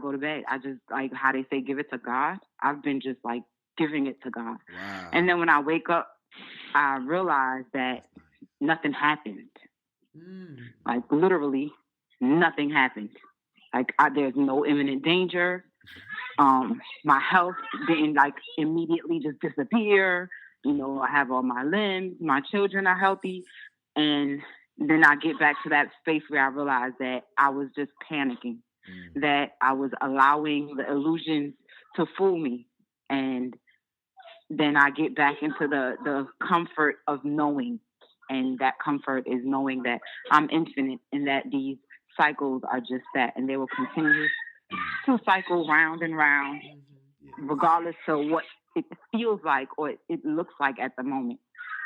go to bed. I just, like how they say, give it to God. I've been just like giving it to God. Wow. And then when I wake up, I realize that nothing happened. Like literally nothing happened. Like there's no imminent danger. My health didn't like immediately just disappear. You know, I have all my limbs, my children are healthy. And then I get back to that space where I realize that I was just panicking, that I was allowing the illusions to fool me. And then I get back into the comfort of knowing. And that comfort is knowing that I'm infinite and that these cycles are just that. And they will continue to cycle round and round, regardless of what it feels like or it looks like at the moment.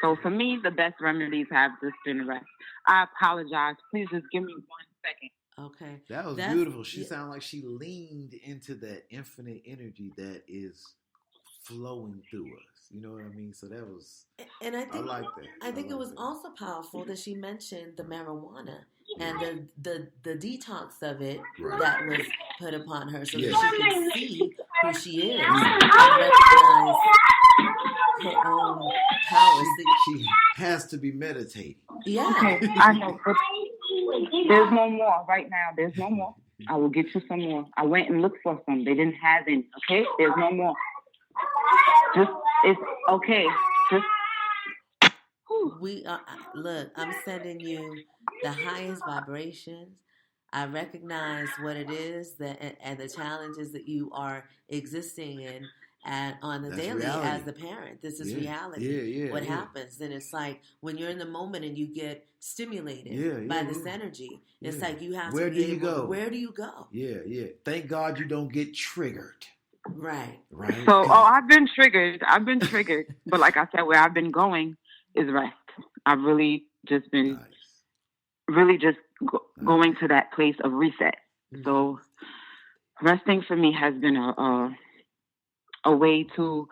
So for me, the best remedies have just been rest. I apologize. Please just give me 1 second. Okay. That was beautiful. She sounded like she leaned into that infinite energy that is flowing through us. You know what I mean? So that was, and I like that. I think it was also powerful that she mentioned the marijuana and the detox of it that was put upon her, so that she can see who she is and recognize her own power. She has to be meditating. Yeah. Okay, I know. But there's no more right now. There's no more. I will get you some more. I went and looked for some. They didn't have any. Okay, there's no more. It's okay. Look, I'm sending you the highest vibrations. I recognize what it is and the challenges that you are existing in on the daily reality. As the parent. This is reality. What happens? Then it's like when you're in the moment and you get stimulated by this energy, it's like you have to be able. Go? Where do you go? Yeah. Thank God you don't get triggered. Right. So, I've been triggered. But like I said, where I've been going is rest. I've really just been going to that place of reset. Mm-hmm. So resting for me has been a way to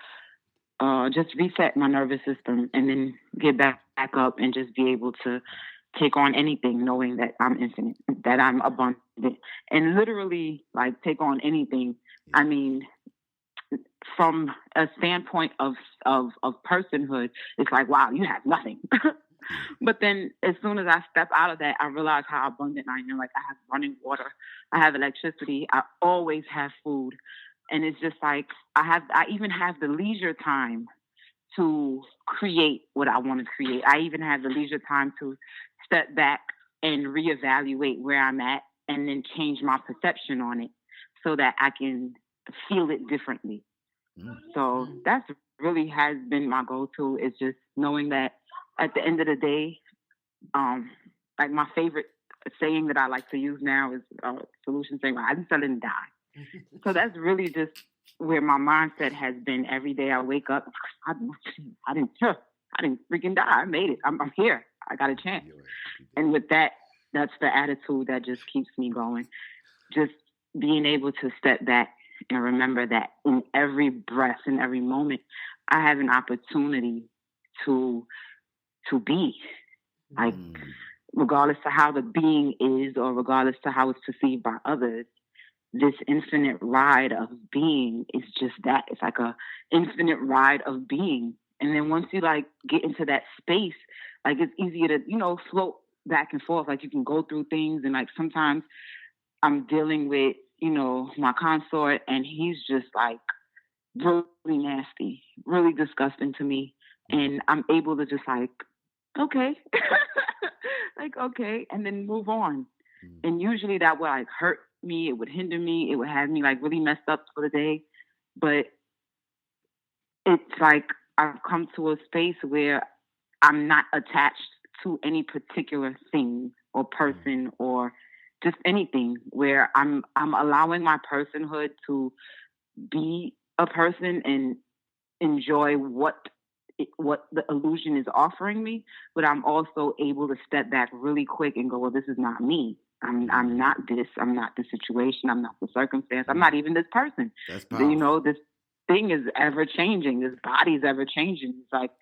just reset my nervous system and then get back up and just be able to take on anything, knowing that I'm infinite, that I'm abundant, and literally like take on anything. I mean, from a standpoint of personhood, it's like, wow, you have nothing. But then as soon as I step out of that, I realize how abundant I am. Like I have running water, I have electricity, I always have food. And it's just like, I even have the leisure time to create what I want to create. I even have the leisure time to step back and reevaluate where I'm at and then change my perception on it so that I can feel it differently. So that's really has been my go-to, is just knowing that at the end of the day, like my favorite saying that I like to use now is solution saying, well, I just didn't die. So that's really just where my mindset has been. Every day I wake up, I didn't freaking die. I made it. I'm here. I got a chance. And with that, that's the attitude that just keeps me going. Just being able to step back and remember that in every breath, in every moment, I have an opportunity to be. Like, regardless to how the being is or regardless to how it's perceived by others, this infinite ride of being is just that. It's like a infinite ride of being. And then once you like get into that space, like it's easier to, float back and forth. Like you can go through things, and like sometimes I'm dealing with, my consort, and he's just like really nasty, really disgusting to me. And I'm able to just like, okay, okay, and then move on. And usually that would like hurt me, it would hinder me, it would have me like really messed up for the day. But it's like I've come to a space where I'm not attached to any particular thing or person or just anything, where I'm allowing my personhood to be a person and enjoy what the illusion is offering me, but I'm also able to step back really quick and go, well, this is not me. I'm not this. I'm not the situation. I'm not the circumstance. I'm not even this person. That's powerful. This thing is ever changing. This body is ever changing. It's like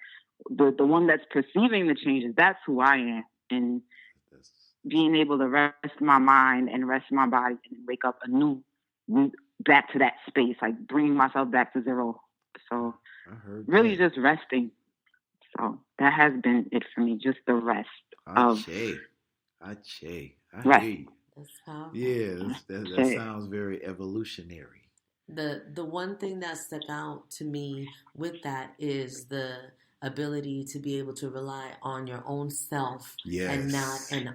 the one that's perceiving the changes. That's who I am. And being able to rest my mind and rest my body and wake up back to that space, like bringing myself back to zero. So really just resting. So that has been it for me, just the rest. I hear you. That's powerful. Yeah, that sounds very evolutionary. The one thing that stuck out to me with that is the ability to be able to rely on your own self and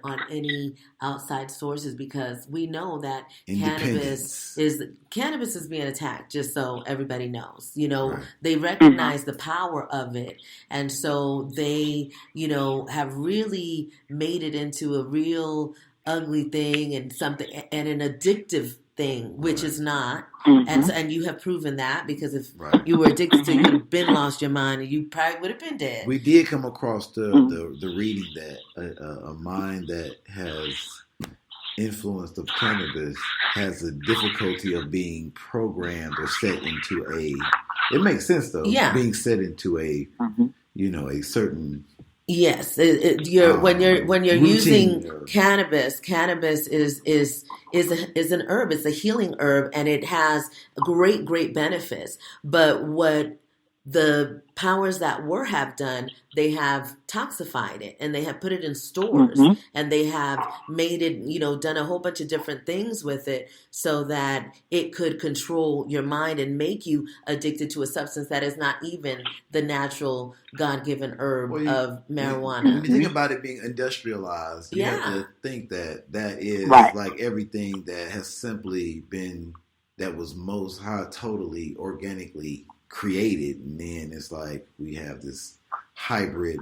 on any outside sources, because we know that cannabis is being attacked, just so everybody knows. They recognize the power of it, and so they have really made it into a real ugly thing and something, and an addictive thing, which is not. And you have proven that, because if you were addicted to it, you'd have been lost your mind and you probably would have been dead. We did come across the reading that a mind that has influence of cannabis has a difficulty of being programmed or set into a. It makes sense though. Yeah. Being set into a, a certain. Yes, when you're using cannabis is an herb. It's a healing herb, and it has great benefits. But what the powers that have done, they have toxified it, and they have put it in stores, and they have made it, done a whole bunch of different things with it so that it could control your mind and make you addicted to a substance that is not even the natural God-given herb of marijuana. When you think about it being industrialized, you have to think that is like everything that has simply been, that was most high, totally organically created, and then it's like we have this hybrid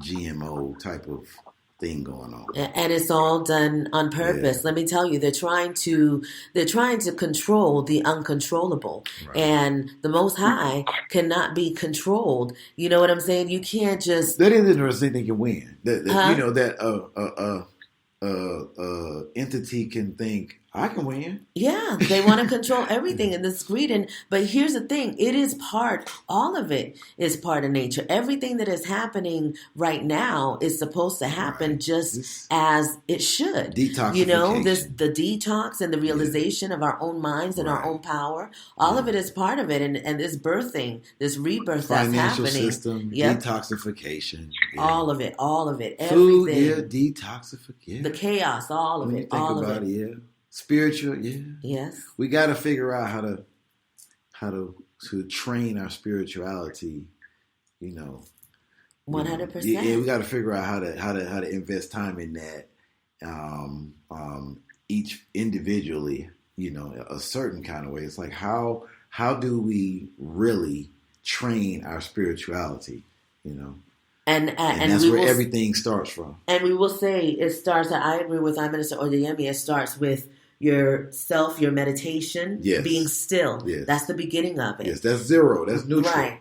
GMO type of thing going on, and it's all done on purpose. Let me tell you, they're trying to control the uncontrollable, and the Most High cannot be controlled. You know what I'm saying? You can't just. That is interesting. They can win. Entity can think, I can win. Yeah, they want to control everything in this greed. But here's the thing. All of it is part of nature. Everything that is happening right now is supposed to happen just as it should. Detoxification. The detox and the realization of our own minds and our own power. All of it is part of it. And this birthing, this rebirth that's happening. Financial system, detoxification. Yeah. All of it. Food, everything. Detoxification. The chaos, all of it. All of it. Spiritual, Yes. We got to figure out how to train our spirituality. 100%. Yeah, we got to figure out how to invest time in that. Each individually, a certain kind of way. It's like how do we really train our spirituality? And that's where everything starts from. And we will say it starts. I agree with Minister Oyeyemi. It starts with yourself, your meditation, being still. Yes. That's the beginning of it. Yes, that's zero. That's neutral. Right.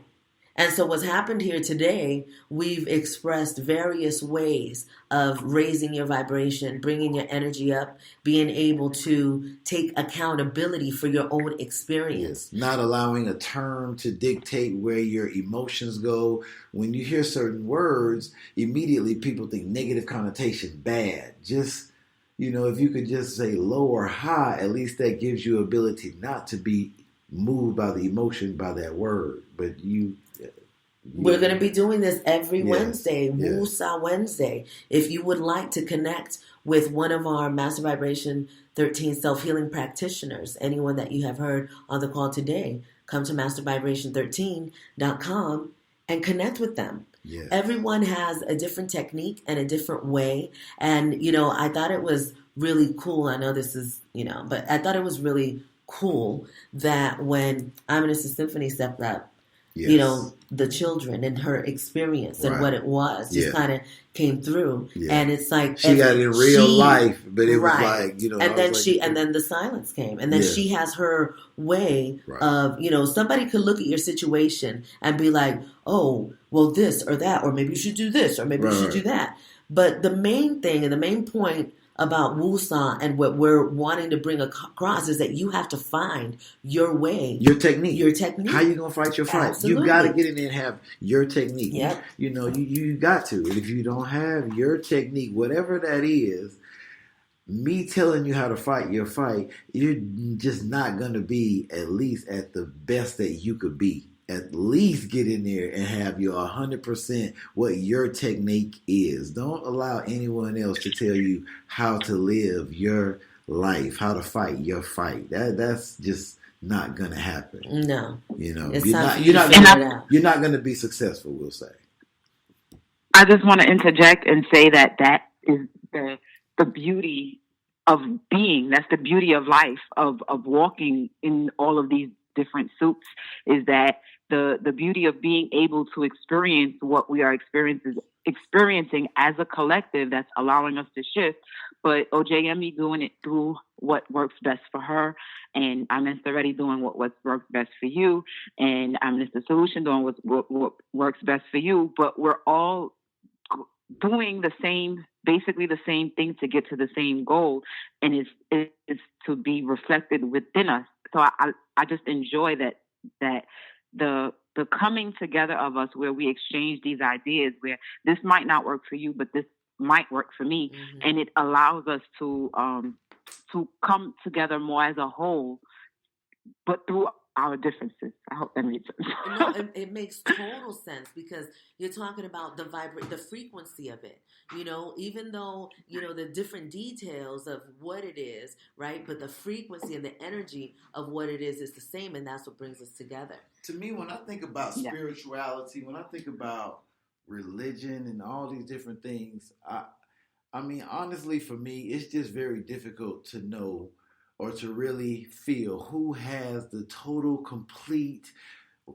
And so what's happened here today, we've expressed various ways of raising your vibration, bringing your energy up, being able to take accountability for your own experience. Yes. Not allowing a term to dictate where your emotions go. When you hear certain words, immediately people think negative connotation, bad. Just, if you could just say low or high, at least that gives you ability not to be moved by the emotion by that word. But we're going to be doing this every Wednesday, Woosah Wednesday. If you would like to connect with one of our Master Vibration 13 self-healing practitioners, anyone that you have heard on the call today, come to mastervibration13.com and connect with them. Yes. Everyone has a different technique and a different way. And, I thought it was really cool. I know this is, but I thought it was really cool that when Minister Symphony stepped up, the children and her experience and what it was just kind of came through. Yeah. And it's like she got it in real life, but it was like, and then and then the silence came. And then she has her way of, somebody could look at your situation and be like, oh, well, this or that, or maybe you should do this, or maybe you should do that. But the main thing and the main point about Woosah and what we're wanting to bring across is that you have to find your way. Your technique. How you going to fight your fight? Absolutely. You got to get in there and have your technique. Yep. You got to. And if you don't have your technique, whatever that is, me telling you how to fight your fight, you're just not going to be at least at the best that you could be. At least get in there and have your 100% what your technique is. Don't allow anyone else to tell you how to live your life, how to fight your fight. That's just not going to happen. No. You're not going to be successful, we'll say. I just want to interject and say that is the beauty of being. That's the beauty of life, of walking in all of these different suits, is that the beauty of being able to experience what we are experiencing as a collective, that's allowing us to shift. But OJME doing it through what works best for her, and I'm Mr. Ready doing what works best for you, and I'm Mr. Solution doing what works best for you. But we're all doing basically the same thing to get to the same goal, and it's to be reflected within us. So I just enjoy that the coming together of us, where we exchange these ideas, where this might not work for you, but this might work for me, and it allows us to come together more as a whole, but through our differences. I hope that makes sense. No, it makes total sense, because you're talking about the frequency of it. Even though the different details of what it is, right? But the frequency and the energy of what it is the same, and that's what brings us together. To me, when I think about spirituality, when I think about religion and all these different things, I mean, honestly, for me, it's just very difficult to know or to really feel who has the total, complete,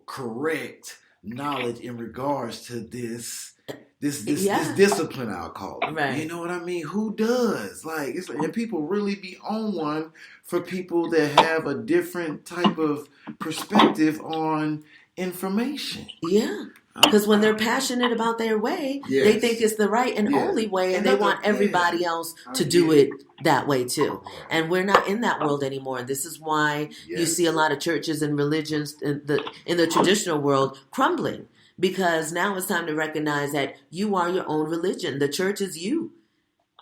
correct knowledge in regards to this discipline, I'll call it. Right. You know what I mean? Who does? And people really be on one for people that have a different type of perspective on information. Yeah. Because when they're passionate about their way, they think it's the right and only way, and they want everybody else to do it that way too. And we're not in that world anymore. And this is why you see a lot of churches and religions in the traditional world crumbling, because now it's time to recognize that you are your own religion. The church is you.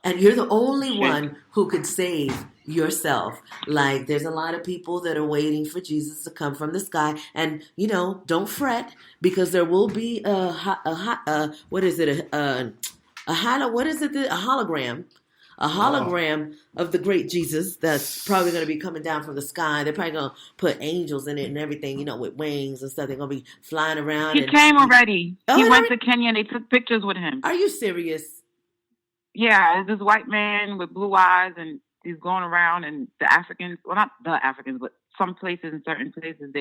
And you're the only one who could save yourself. There's a lot of people that are waiting for Jesus to come from the sky. And, don't fret, because there will be a hologram. A hologram of the great Jesus that's probably going to be coming down from the sky. They're probably going to put angels in it and everything, with wings and stuff. They're going to be flying around. He came already. He went to Kenya and they took pictures with him. Are you serious? Yeah, it's this white man with blue eyes, and he's going around, and the Africans, well, not the Africans, but some places, in certain places,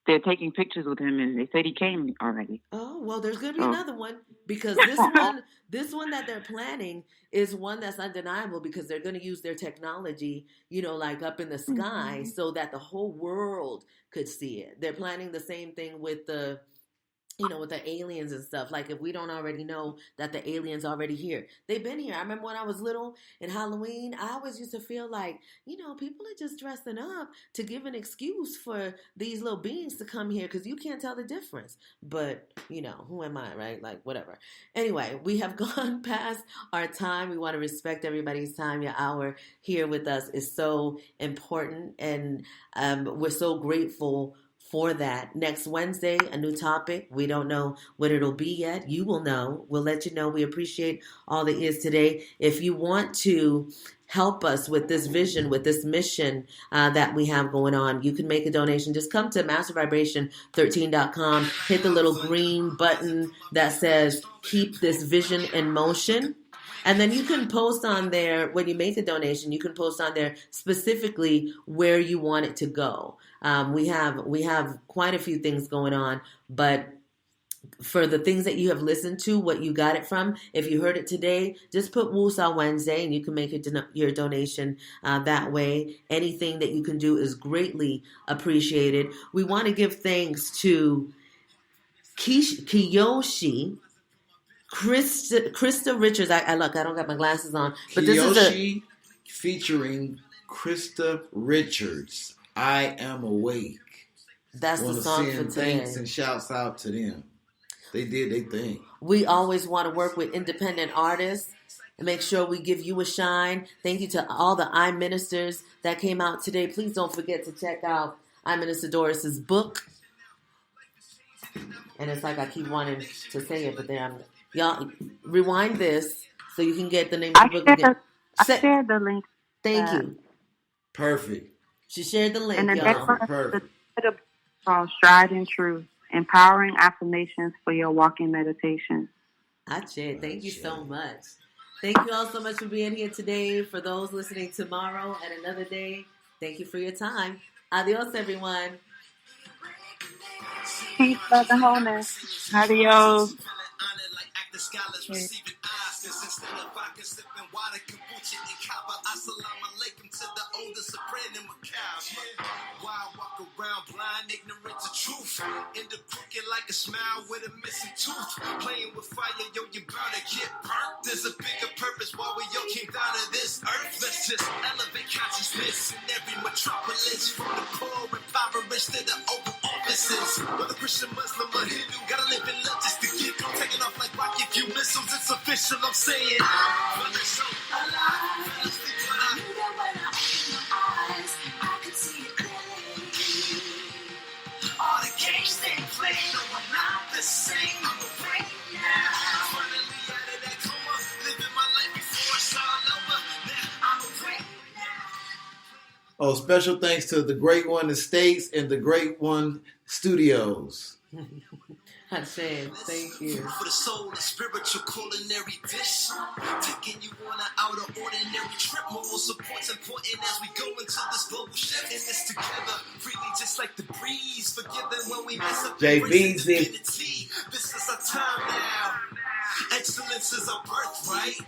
they're taking pictures with him, and they said he came already. Oh, well, there's going to be another one, because this one that they're planning is one that's undeniable, because they're going to use their technology, up in the sky, so that the whole world could see it. They're planning the same thing with the aliens and stuff. If we don't already know that the aliens already here. They've been here. I remember when I was little in Halloween, I always used to feel like, people are just dressing up to give an excuse for these little beings to come here, because you can't tell the difference. But, who am I, right? Whatever. Anyway, we have gone past our time. We want to respect everybody's time. Your hour here with us is so important, and we're so grateful for that. Next Wednesday, a new topic. We don't know what it'll be yet. You will know. We'll let you know. We appreciate all that is today. If you want to help us with this vision, with this mission that we have going on, you can make a donation. Just come to mastervibration13.com, hit the little green button that says keep this vision in motion. And then you can post on there, when you make a donation, you can post on there specifically where you want it to go. We have quite a few things going on, but for the things that you have listened to, what you got it from, if you heard it today, just put Woosah Wednesday, and you can make your donation that way. Anything that you can do is greatly appreciated. We want to give thanks to Kiyoshi, Krista Richards. I look, I don't got my glasses on, but Kiyoshi, this is featuring Krista Richards. I Am Awake. That's the song for today. Thanks and shouts out to them. They did their thing. We always want to work with independent artists and make sure we give you a shine. Thank you to all the I Ministers that came out today. Please don't forget to check out I Minister Doris's book. And it's like I keep wanting to say it, but then y'all rewind this so you can get the name of the book again. I shared the link. Thank you. Perfect. She shared the link, and y'all. Perfect. Called Stride in Truth, Empowering Affirmations for Your Walking Meditation. Thank you so much. Thank you all so much for being here today. For those listening tomorrow at another day, thank you for your time. Adios, everyone. Peace, love, and wholeness. Adios. Scholars receiving Oscars instead of vodka, sipping water, kombucha, and kava. Assalamu alaikum to the oldest of Brandon McCall. Why I walk around blind, ignorant to truth? End up crooked like a smile with a missing tooth. Playing with fire, yo, you bound to get burnt. There's a bigger purpose why we all came down to this earth. Let's just elevate consciousness in every metropolis, from the poor impoverished to the open offices. Whether Christian, Muslim, or Hindu, gotta live in love just to get through. Taking off like rocket fuel missiles, it's official, I'm saying. Brother, so alive. I knew that when I opened my eyes, I could see it clearly. All the games they play, no, I'm not the same. I'm awake now. Finally out of that coma, living my life before it's all over. Now I'm awake now. Oh, special thanks to the Great One Estates and the Great One Studios. I said, thank you. For the soul, a spiritual culinary dish. Taking you on an out of ordinary trip. Moral support's important as we go into this global shift. In this together, freely just like the breeze. Forgiven when we mess up. JB's it. This is our time now. Excellence is our birthright.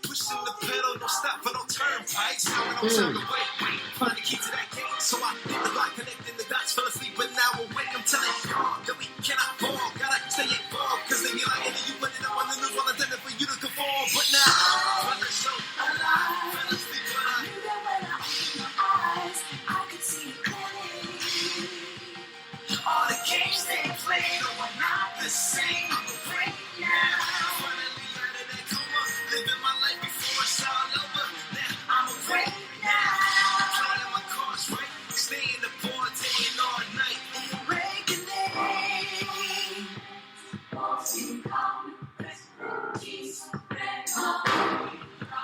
Pushing the pedal, no stop for no turnpikes. Now we don't turn away. Find the key to that gate. So I hit the block, connecting the dots. Fell asleep, but now awake. I'm telling y'all that we cannot fall. Gotta stay involved, cause they be like, and you put it up on the news while I did it for you to conform. But now, brother, so alive. Fell asleep, but I knew that when I opened my eyes, I could see it clearly. All the games they play, no, I'm not the same. I'm awake now. Finally out of that coma, living my life before it's all over. Now I'm awake now. Playing my cards right, staying the board, day and all night.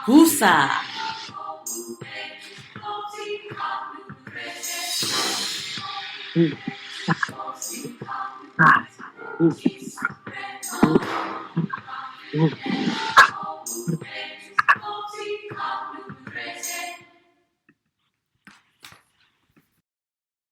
Woosah.